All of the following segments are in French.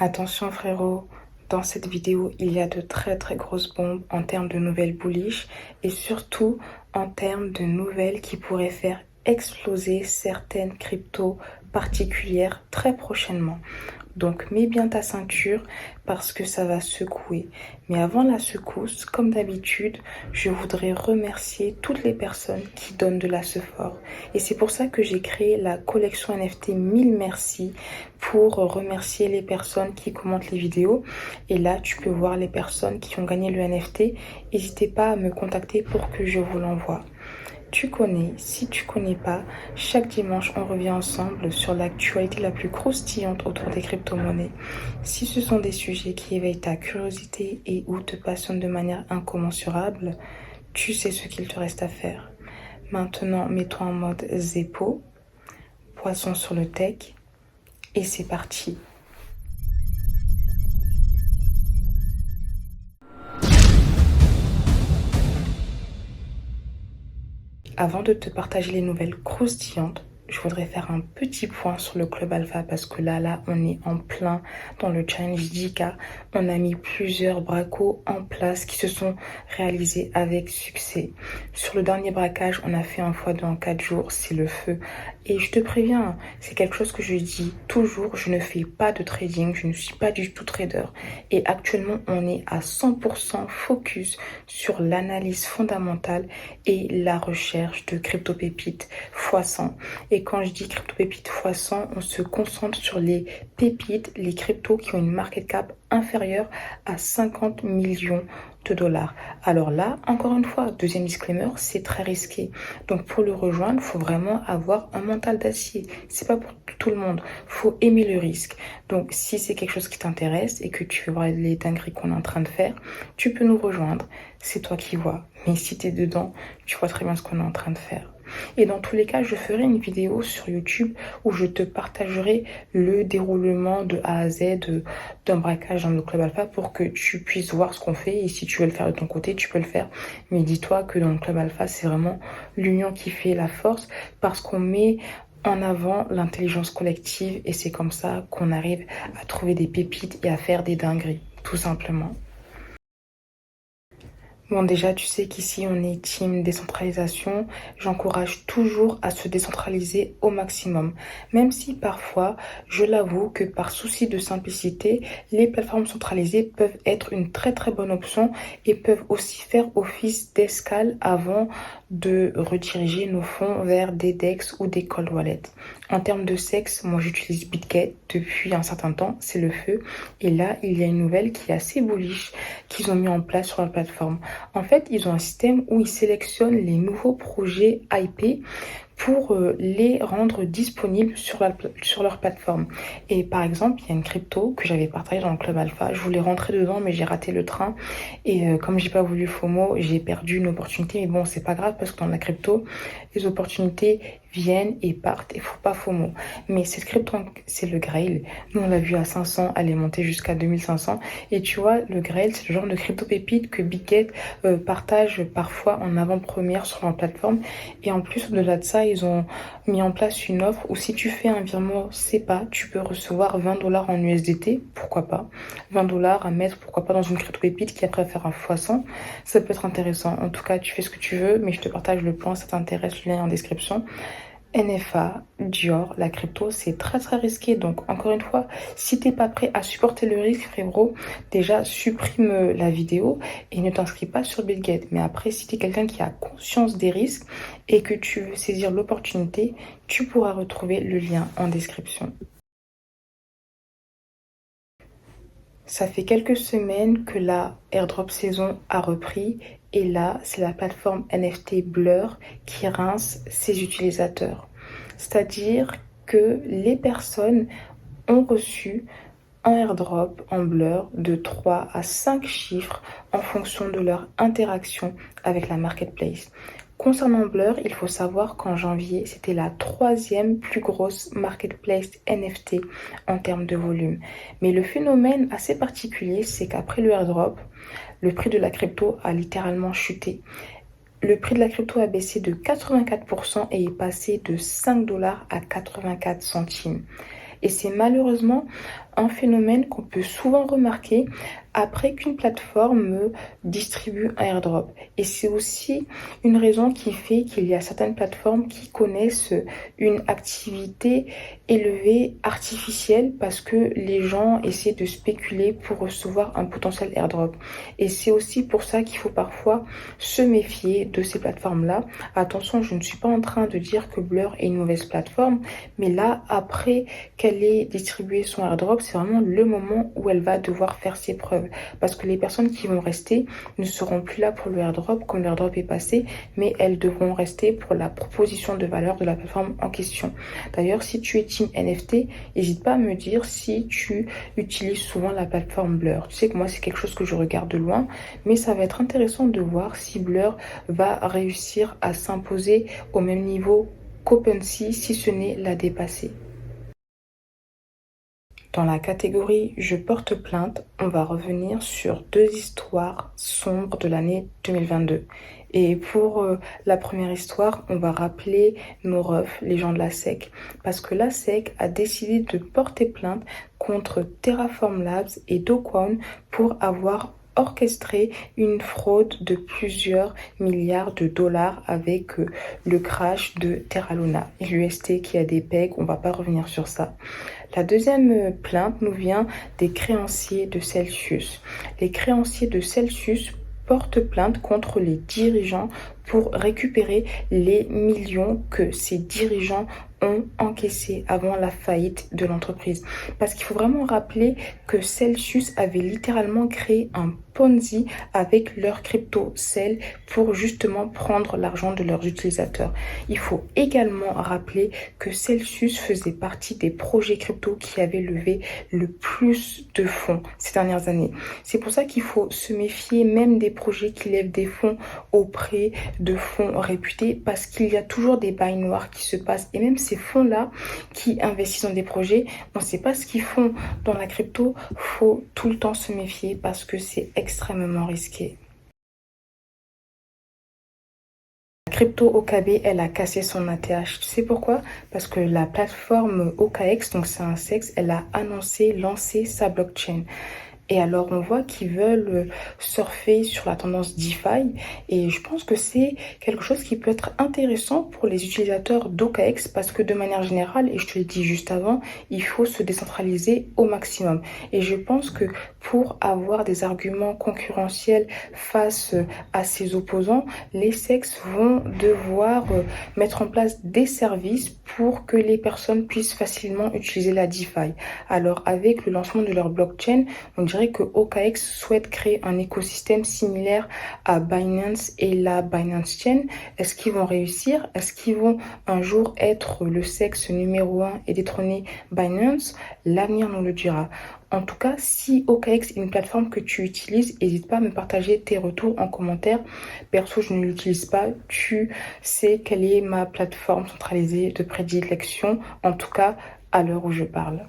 Attention frérot, dans cette vidéo, il y a de très très grosses bombes en termes de nouvelles bullish et surtout en termes de nouvelles qui pourraient faire exploser certaines cryptos particulières très prochainement. Donc mets bien ta ceinture parce que ça va secouer. Mais avant la secousse, comme d'habitude, je voudrais remercier toutes les personnes qui donnent de la sephore. Et c'est pour ça que j'ai créé la collection NFT 1000 merci pour remercier les personnes qui commentent les vidéos. Et là, tu peux voir les personnes qui ont gagné le NFT. N'hésitez pas à me contacter pour que je vous l'envoie. Tu connais, si tu connais pas, chaque dimanche on revient ensemble sur l'actualité la plus croustillante autour des crypto-monnaies. Si ce sont des sujets qui éveillent ta curiosité et ou te passionnent de manière incommensurable, tu sais ce qu'il te reste à faire. Maintenant, mets-toi en mode Zeppo, poisson sur le tech, et c'est parti. Avant de te partager les nouvelles croustillantes, je voudrais faire un petit point sur le Club Alpha parce que là, on est en plein dans le challenge 10K. On a mis plusieurs bracos en place qui se sont réalisés avec succès. Sur le dernier braquage, on a fait un x2 en 4 jours, c'est le feu. Et je te préviens, c'est quelque chose que je dis toujours, je ne fais pas de trading, je ne suis pas du tout trader. Et actuellement, on est à 100% focus sur l'analyse fondamentale et la recherche de crypto-pépites x100. Et quand je dis crypto-pépites x100, on se concentre sur les pépites, les cryptos qui ont une market cap inférieure à 50 millions de dollars. Alors là, encore une fois, deuxième disclaimer, c'est très risqué. Donc pour le rejoindre, il faut vraiment avoir un mental d'acier. C'est pas pour tout le monde. Il faut aimer le risque. Donc si c'est quelque chose qui t'intéresse et que tu veux voir les dingueries qu'on est en train de faire, tu peux nous rejoindre. C'est toi qui vois. Mais si tu es dedans, tu vois très bien ce qu'on est en train de faire. Et dans tous les cas, je ferai une vidéo sur YouTube où je te partagerai le déroulement de A à Z d'un braquage dans le Club Alpha pour que tu puisses voir ce qu'on fait. Et si tu veux le faire de ton côté, tu peux le faire. Mais dis-toi que dans le Club Alpha, c'est vraiment l'union qui fait la force parce qu'on met en avant l'intelligence collective et c'est comme ça qu'on arrive à trouver des pépites et à faire des dingueries, tout simplement. Bon, déjà, tu sais qu'ici, on est team décentralisation. J'encourage toujours à se décentraliser au maximum. Même si parfois, je l'avoue que par souci de simplicité, les plateformes centralisées peuvent être une très très bonne option et peuvent aussi faire office d'escale avant de rediriger nos fonds vers des DEX ou des cold wallets. En termes de sexe, moi j'utilise BitGet depuis un certain temps, c'est le feu. Et là, il y a une nouvelle qui est assez bullish qu'ils ont mis en place sur la plateforme. En fait, ils ont un système où ils sélectionnent les nouveaux projets IP pour les rendre disponibles sur leur plateforme. Et par exemple, il y a une crypto que j'avais partagée dans le Club Alpha. Je voulais rentrer dedans, mais j'ai raté le train. Et comme j'ai pas voulu FOMO, j'ai perdu une opportunité. Mais bon, c'est pas grave parce que dans la crypto, les opportunités viennent et partent. Il faut pas FOMO. Mais cette crypto, c'est le Grail. Nous, on l'a vu à 500, elle est montée jusqu'à 2500. Et tu vois, le Grail, c'est le genre de crypto pépite que BitGet partage parfois en avant-première sur leur plateforme. Et en plus, au-delà de ça, ils ont mis en place une offre où si tu fais un virement SEPA, tu peux recevoir 20 dollars en USDT, pourquoi pas. 20 dollars à mettre, pourquoi pas, dans une crypto pépite qui après faire un x100. Ça peut être intéressant. En tout cas, tu fais ce que tu veux, mais je te partage le plan, ça t'intéresse, le lien est en description. NFA, Dior, la crypto, c'est très très risqué. Donc encore une fois, si t'es pas prêt à supporter le risque, frérot, déjà supprime la vidéo et ne t'inscris pas sur BitGet. Mais après, si t'es quelqu'un qui a conscience des risques et que tu veux saisir l'opportunité, tu pourras retrouver le lien en description. Ça fait quelques semaines que la airdrop saison a repris et là, c'est la plateforme NFT Blur qui rince ses utilisateurs. C'est-à-dire que les personnes ont reçu un airdrop en Blur de 3 à 5 chiffres en fonction de leur interaction avec la marketplace. Concernant Blur, il faut savoir qu'en janvier, c'était la troisième plus grosse marketplace NFT en termes de volume. Mais le phénomène assez particulier, c'est qu'après le airdrop, le prix de la crypto a littéralement chuté. Le prix de la crypto a baissé de 84% et est passé de 5 dollars à 84 centimes. Et c'est malheureusement un phénomène qu'on peut souvent remarquer après qu'une plateforme distribue un airdrop. Et c'est aussi une raison qui fait qu'il y a certaines plateformes qui connaissent une activité élevée artificielle parce que les gens essaient de spéculer pour recevoir un potentiel airdrop. Et c'est aussi pour ça qu'il faut parfois se méfier de ces plateformes-là. Attention, je ne suis pas en train de dire que Blur est une mauvaise plateforme, mais là, après qu'elle ait distribué son airdrop, c'est vraiment le moment où elle va devoir faire ses preuves. Parce que les personnes qui vont rester ne seront plus là pour le airdrop quand le airdrop est passé, mais elles devront rester pour la proposition de valeur de la plateforme en question. D'ailleurs, si tu es team NFT, n'hésite pas à me dire si tu utilises souvent la plateforme Blur. Tu sais que moi, c'est quelque chose que je regarde de loin, mais ça va être intéressant de voir si Blur va réussir à s'imposer au même niveau qu'OpenSea, si ce n'est la dépasser. Dans la catégorie Je porte plainte, on va revenir sur deux histoires sombres de l'année 2022. Et pour la première histoire, on va rappeler nos refs, les gens de la SEC. Parce que la SEC a décidé de porter plainte contre Terraform Labs et Do Kwon pour avoir orchestré une fraude de plusieurs milliards de dollars avec le crash de Terra Luna et l'UST qui a des pegs, on va pas revenir sur ça. La deuxième plainte nous vient des créanciers de Celsius. Les créanciers de Celsius portent plainte contre les dirigeants pour récupérer les millions que ces dirigeants ont encaissés avant la faillite de l'entreprise. Parce qu'il faut vraiment rappeler que Celsius avait littéralement créé un Ponzi avec leur crypto Cell pour justement prendre l'argent de leurs utilisateurs. Il faut également rappeler que Celsius faisait partie des projets crypto qui avaient levé le plus de fonds ces dernières années. C'est pour ça qu'il faut se méfier même des projets qui lèvent des fonds auprès de fonds réputés parce qu'il y a toujours des bails noirs qui se passent et même ces fonds-là qui investissent dans des projets, on ne sait pas ce qu'ils font dans la crypto, faut tout le temps se méfier parce que c'est extrêmement risqué. La crypto OKB, elle a cassé son ATH. Tu sais pourquoi? Parce que la plateforme OKX, donc c'est un sexe, elle a annoncé lancer sa blockchain. Et alors, on voit qu'ils veulent surfer sur la tendance DeFi. Et je pense que c'est quelque chose qui peut être intéressant pour les utilisateurs d'OKX parce que de manière générale, et je te l'ai dit juste avant, il faut se décentraliser au maximum. Et je pense que pour avoir des arguments concurrentiels face à ses opposants, les SEX vont devoir mettre en place des services pour que les personnes puissent facilement utiliser la DeFi. Alors, avec le lancement de leur blockchain, on dirait que OKX souhaite créer un écosystème similaire à Binance et la Binance Chain. Est-ce qu'ils vont réussir? Est-ce qu'ils vont un jour être le sexe numéro 1 et détrôner Binance? L'avenir nous le dira. En tout cas, si OKX est une plateforme que tu utilises, n'hésite pas à me partager tes retours en commentaire. Perso, je ne l'utilise pas. Tu sais quelle est ma plateforme centralisée de prédilection, en tout cas à l'heure où je parle.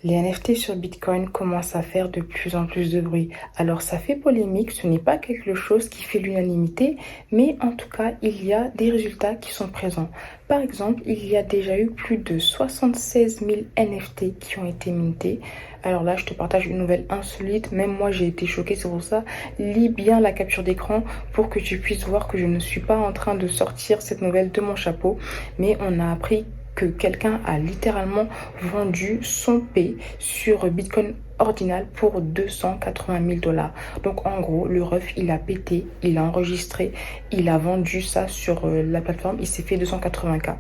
Les NFT sur Bitcoin commencent à faire de plus en plus de bruit. Alors ça fait polémique, ce n'est pas quelque chose qui fait l'unanimité, mais en tout cas, il y a des résultats qui sont présents. Par exemple, il y a déjà eu plus de 76 000 NFT qui ont été mintés. Alors là, je te partage une nouvelle insolite. Même moi, j'ai été choquée, c'est pour ça. Lis bien la capture d'écran pour que tu puisses voir que je ne suis pas en train de sortir cette nouvelle de mon chapeau. Mais on a appris que quelqu'un a littéralement vendu son P sur Bitcoin ordinal pour 280 000 dollars. Donc en gros, le ref, il a pété, il a enregistré, il a vendu ça sur la plateforme, il s'est fait 280K.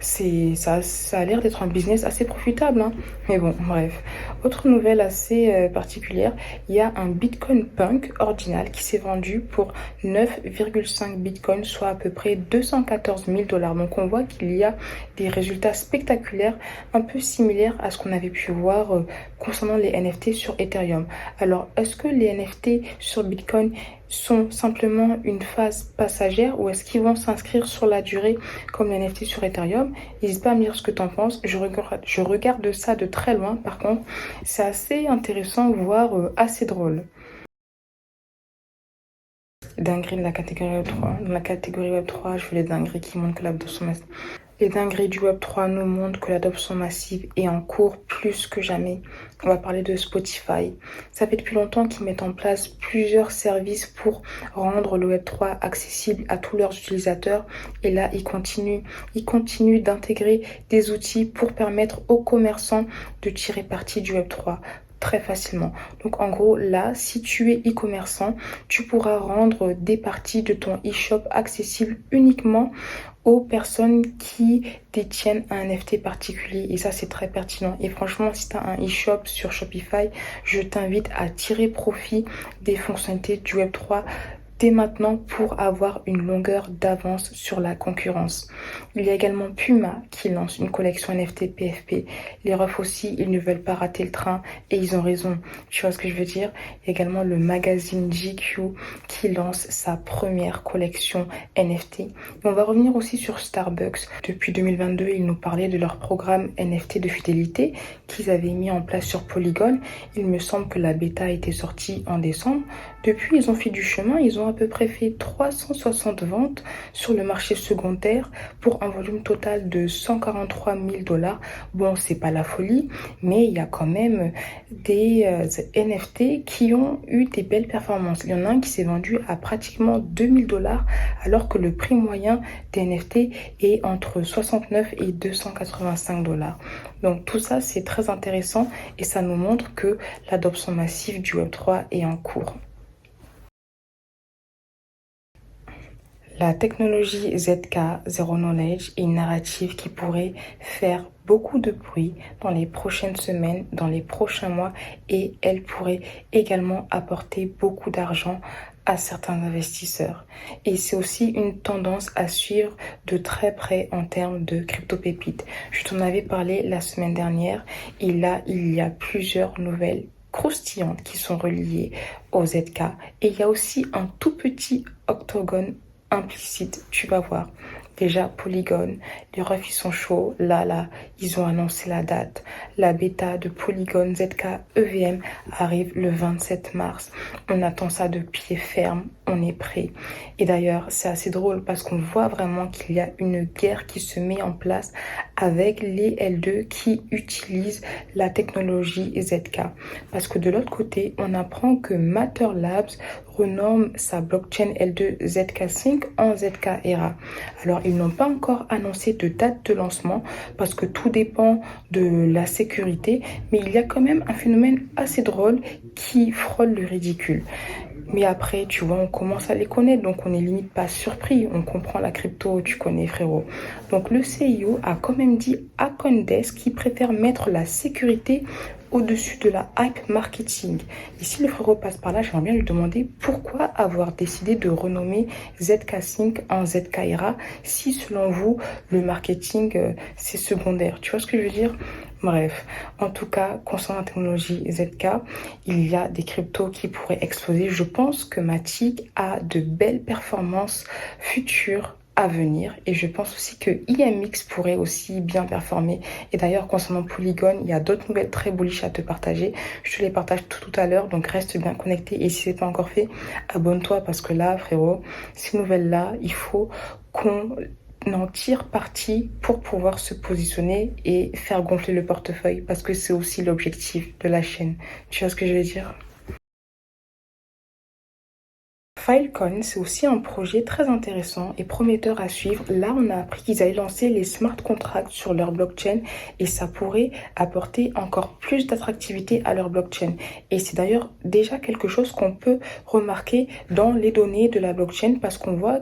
Ça a l'air d'être un business assez profitable, hein. Mais bon, bref. Autre nouvelle assez particulière, il y a un Bitcoin Punk ordinal qui s'est vendu pour 9,5 Bitcoin, soit à peu près 214 000 dollars. Donc on voit qu'il y a des résultats spectaculaires, un peu similaires à ce qu'on avait pu voir concernant les NFT sur Ethereum. Alors, est-ce que les NFT sur Bitcoin sont simplement une phase passagère ou est-ce qu'ils vont s'inscrire sur la durée comme les NFT sur Ethereum? N'hésite pas à me dire ce que tu en penses. Je regarde ça de très loin. Par contre, c'est assez intéressant, voire assez drôle. Dinguerie de la catégorie Web3. Dans la catégorie Web3, je fais les dingueries qui montrent que la Les dingueries du Web3 nous montrent que l'adoption massive est en cours plus que jamais. On va parler de Spotify. Ça fait depuis longtemps qu'ils mettent en place plusieurs services pour rendre le Web3 accessible à tous leurs utilisateurs. Et là, ils continuent. Ils continuent d'intégrer des outils pour permettre aux commerçants de tirer parti du Web3 très facilement. Donc en gros, là, si tu es e-commerçant, tu pourras rendre des parties de ton e-shop accessibles uniquement aux personnes qui détiennent un NFT particulier. Et ça, c'est très pertinent. Et franchement, si tu as un e-shop sur Shopify, je t'invite à tirer profit des fonctionnalités du Web3 dès maintenant pour avoir une longueur d'avance sur la concurrence. Il y a également Puma qui lance une collection NFT PFP. Les refs aussi, ils ne veulent pas rater le train et ils ont raison. Tu vois ce que je veux dire? Il y a également le magazine GQ qui lance sa première collection NFT. Et on va revenir aussi sur Starbucks. Depuis 2022, ils nous parlaient de leur programme NFT de fidélité qu'ils avaient mis en place sur Polygon. Il me semble que la bêta était sortie en décembre. Depuis, ils ont fait du chemin. Ils ont à peu près fait 360 ventes sur le marché secondaire pour un volume total de 143 000 $. Bon, c'est pas la folie, mais il y a quand même des NFT qui ont eu des belles performances. Il y en a un qui s'est vendu à pratiquement 2000 $, alors que le prix moyen des NFT est entre 69 et 285 $. Donc tout ça, c'est très intéressant et ça nous montre que l'adoption massive du Web3 est en cours. La technologie ZK, Zero Knowledge, est une narrative qui pourrait faire beaucoup de bruit dans les prochaines semaines, dans les prochains mois, et elle pourrait également apporter beaucoup d'argent à certains investisseurs. Et c'est aussi une tendance à suivre de très près en termes de crypto-pépites. Je t'en avais parlé la semaine dernière, et là, il y a plusieurs nouvelles croustillantes qui sont reliées au ZK. Et il y a aussi un tout petit octogone implicite, tu vas voir. Déjà, Polygon, les refs ils sont chauds. Là, ils ont annoncé la date. La bêta de Polygon ZK EVM arrive le 27 mars. On attend ça de pied ferme. On est prêt. Et d'ailleurs, c'est assez drôle parce qu'on voit vraiment qu'il y a une guerre qui se met en place avec les L2 qui utilisent la technologie ZK. Parce que de l'autre côté, on apprend que Matter Labs renomme sa blockchain L2 ZK5 en ZK Era. Alors, ils n'ont pas encore annoncé de date de lancement parce que tout dépend de la sécurité, mais il y a quand même un phénomène assez drôle qui frôle le ridicule. Mais après, tu vois, on commence à les connaître, donc on n'est limite pas surpris. On comprend la crypto, tu connais, frérot. Donc le CIO a quand même dit à CoinDesk qu'il préfère mettre la sécurité au-dessus de la hype marketing. Et si le frérot passe par là, j'aimerais bien lui demander pourquoi avoir décidé de renommer ZK5 en ZK Era si, selon vous, le marketing, c'est secondaire. Tu vois ce que je veux dire? Bref, en tout cas, concernant la technologie ZK, il y a des cryptos qui pourraient exploser. Je pense que Matic a de belles performances futures à venir et je pense aussi que IMX pourrait aussi bien performer. Et d'ailleurs, concernant Polygon, il y a d'autres nouvelles très bullish à te partager. Je te les partage tout à l'heure, donc reste bien connecté et si ce n'est pas encore fait, abonne-toi parce que là, frérot, ces nouvelles-là, il faut qu'on en tire parti pour pouvoir se positionner et faire gonfler le portefeuille parce que c'est aussi l'objectif de la chaîne. Tu vois ce que je veux dire? Filecoin, c'est aussi un projet très intéressant et prometteur à suivre. Là, on a appris qu'ils allaient lancer les smart contracts sur leur blockchain et ça pourrait apporter encore plus d'attractivité à leur blockchain. Et c'est d'ailleurs déjà quelque chose qu'on peut remarquer dans les données de la blockchain parce qu'on voit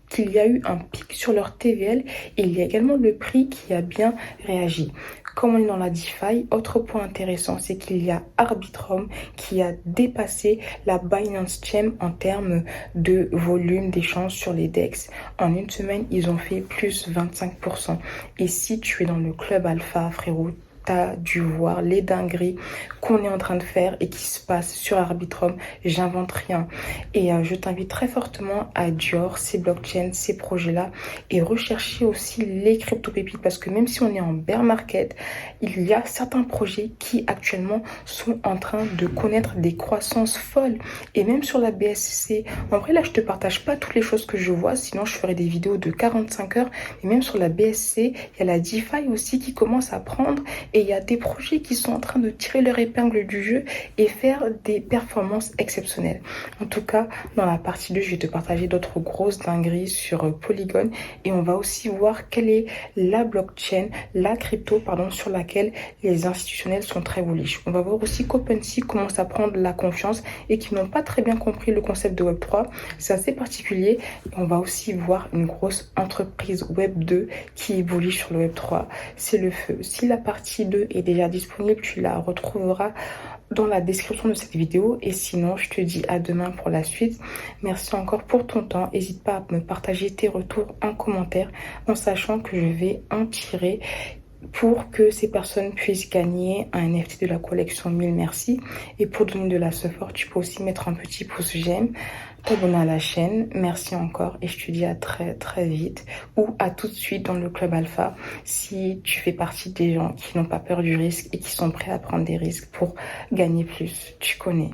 qu'il y a eu un pic sur leur TVL et il y a également le prix qui a bien réagi. Comme on est dans la DeFi, autre point intéressant, c'est qu'il y a Arbitrum qui a dépassé la Binance Chain en termes de volume d'échanges sur les DEX. En une semaine, ils ont fait plus 25%. Et si tu es dans le club alpha, frérot, tu as dû voir les dingueries qu'on est en train de faire et qui se passent sur Arbitrum. J'invente rien. Et je t'invite très fortement à Dior, ces blockchains, ces projets-là, et rechercher aussi les crypto-pépites, parce que même si on est en bear market, il y a certains projets qui actuellement sont en train de connaître des croissances folles. Et même sur la BSC, en vrai là je te partage pas toutes les choses que je vois, sinon je ferai des vidéos de 45 heures. Mais même sur la BSC, il y a la DeFi aussi qui commence à prendre, et il y a des projets qui sont en train de tirer leur épingle du jeu et faire des performances exceptionnelles. En tout cas, dans la partie 2, je vais te partager d'autres grosses dingueries sur Polygon, et on va aussi voir quelle est la blockchain, la crypto, pardon, sur laquelle les institutionnels sont très bullish. On va voir aussi qu'OpenSea commence à prendre la confiance et qu'ils n'ont pas très bien compris le concept de Web3. C'est assez particulier. On va aussi voir une grosse entreprise Web2 qui est bullish sur le Web3. C'est le feu. Si la partie 2 est déjà disponible, tu la retrouveras dans la description de cette vidéo, et sinon je te dis à demain pour la suite. Merci encore pour ton temps. N'hésite pas à me partager tes retours en commentaire, en sachant que je vais en tirer pour que ces personnes puissent gagner un NFT de la collection 1000 merci. Et pour donner de la support, tu peux aussi mettre un petit pouce j'aime, t'abonner à la chaîne. Merci encore, et je te dis à très très vite, ou à tout de suite dans le club alpha si tu fais partie des gens qui n'ont pas peur du risque et qui sont prêts à prendre des risques pour gagner plus. Tu connais.